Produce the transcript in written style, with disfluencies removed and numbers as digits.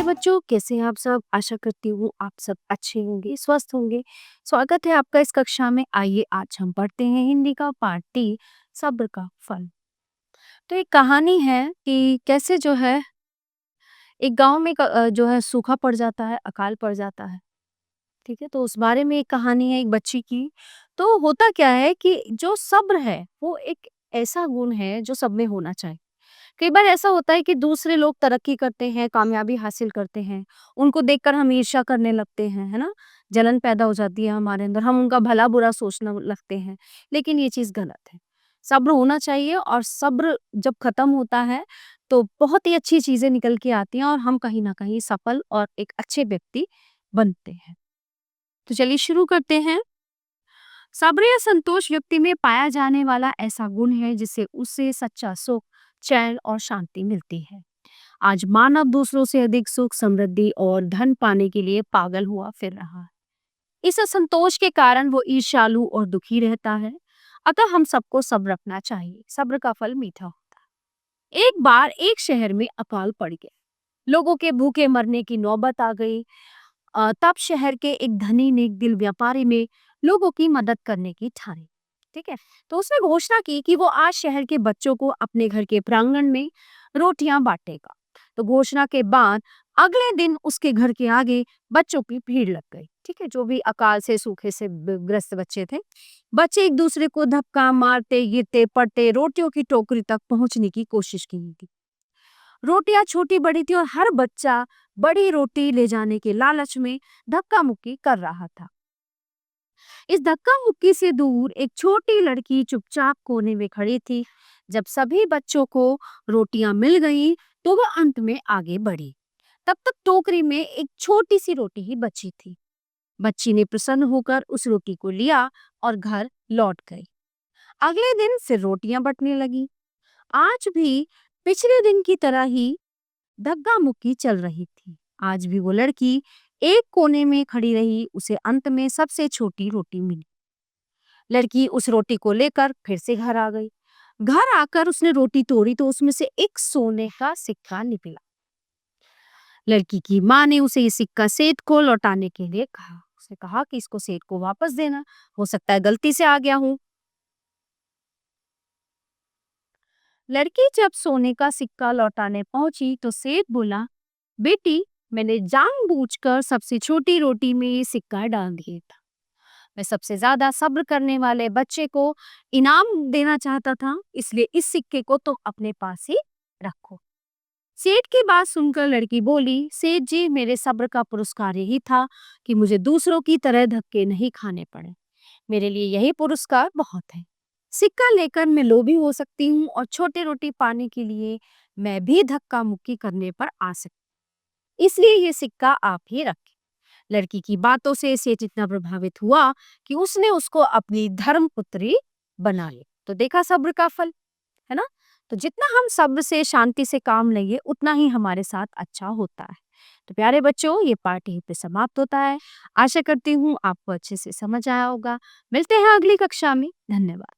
बच्चों, कैसे हैं आप सब? आशा करती हूँ आप सब अच्छे होंगे, स्वस्थ होंगे। स्वागत है आपका इस कक्षा में। आइए आज हम पढ़ते हैं हिंदी का पाठ 3 सब्र का फल। तो एक कहानी है कि कैसे जो है एक गाँव में जो है सूखा पड़ जाता है, अकाल पड़ जाता है। ठीक है? तो उस बारे में एक कहानी है एक बच्ची की। तो होता क्या है कि जो सब्र है वो एक ऐसा गुण है जो सब में होना चाहिए। कई बार ऐसा होता है कि दूसरे लोग तरक्की करते हैं, कामयाबी हासिल करते हैं, उनको देखकर हम ईर्ष्या करने लगते हैं, है ना? जलन पैदा हो जाती है हमारे अंदर, हम उनका भला-बुरा सोचने लगते हैं, लेकिन ये चीज़ गलत है। सब्र होना चाहिए और सब्र जब खत्म होता है, तो बहुत ही अच्छी चीज़ें निकल के आती हैं और हम कहीं न कहीं सफल और एक अच्छे व्यक्ति बनते हैं। तो चलिए शुरू करते हैं। सब्र या संतोष व्यक्ति में पाया जाने वाला ऐसा गुण है जिससे उसे सच्चा सुख, चैन और शांति मिलती है। आज मानव दूसरों से अधिक सुख, समृद्धि और धन पाने के लिए पागल हुआ फिर रहा है। इस असंतोष के कारण वो ईर्ष्यालु और दुखी रहता है। अतः हम सबको सब्र रखना चाहिए। सब्र का फल मीठा होता है। एक बार एक शहर में अकाल पड़ गया। लोगों के भूखे मरने की नौबत आ गई। तब शहर के एक धनी नेक दिल व्यापारी ने लोगों की मदद करने की ठानी। ठीक है, तो उसने घोषणा की कि वो आज शहर के बच्चों को अपने घर के प्रांगण में रोटियां बांटेगा। तो घोषणा के बाद अगले दिन उसके घर के आगे बच्चों की भीड़ लग गई। ठीक है, जो भी अकाल से सूखे से ग्रस्त बच्चे थे, बच्चे एक दूसरे को धक्का मारते गिरते पड़ते रोटियों की टोकरी तक पहुंचने की कोशिश की थी। रोटियां छोटी बड़ी थी और हर बच्चा बड़ी रोटी ले जाने के लालच में धक्का मुक्की कर रहा था। इस धक्का मुक्की से दूर एक छोटी लड़की चुपचाप कोने में खड़ी थी। जब सभी बच्चों को रोटियां मिल गईं, तो वह अंत में आगे बढ़ी। तब तक टोकरी में एक छोटी सी रोटी ही बची थी। बच्ची ने प्रसन्न होकर उस रोटी को लिया और घर लौट गई। अगले दिन फिर रोटियां बंटने लगी। आज भी पिछले दिन की तरह ही धक्का मुक्की चल रही थी। आज भी वो लड़की एक कोने में खड़ी रही। उसे अंत में सबसे छोटी रोटी मिली। लड़की उस रोटी को लेकर फिर से घर आ गई। घर आकर उसने रोटी तोड़ी तो उसमें से एक सोने का सिक्का निकला। लड़की की माँ ने उसे ये सिक्का सेठ को लौटाने के लिए कहा। उसने कहा कि इसको सेठ को वापस देना, हो सकता है गलती से आ गया हूँ। लड़की जब सोने का सिक्का लौटाने पहुंची तो सेठ बोला, बेटी, मैंने जानबूझकर सबसे छोटी रोटी में ये सिक्का डाल दिया था। मैं सबसे ज्यादा सब्र करने वाले बच्चे को इनाम देना चाहता था, इसलिए इस सिक्के को तुम अपने पास ही रखो। सेठ की बात सुनकर लड़की बोली, सेठ जी, मेरे सब्र का पुरस्कार यही था कि मुझे दूसरों की तरह धक्के नहीं खाने पड़े। मेरे लिए यही पुरस्कार बहुत है। सिक्का लेकर मैं लोभी हो सकती हूँ और छोटी रोटी पाने के लिए मैं भी धक्का मुक्की करने पर आ सकती, इसलिए ये सिक्का आप ही रखें। लड़की की बातों से सेठ इतना प्रभावित हुआ कि उसने उसको अपनी धर्मपुत्री बना ली। तो देखा सब्र का फल, है ना? तो जितना हम सब्र से शांति से काम लेंगे उतना ही हमारे साथ अच्छा होता है। तो प्यारे बच्चों, ये पाठ यहीं पे समाप्त होता है। आशा करती हूँ आपको अच्छे से समझ आया होगा। मिलते हैं अगली कक्षा में। धन्यवाद।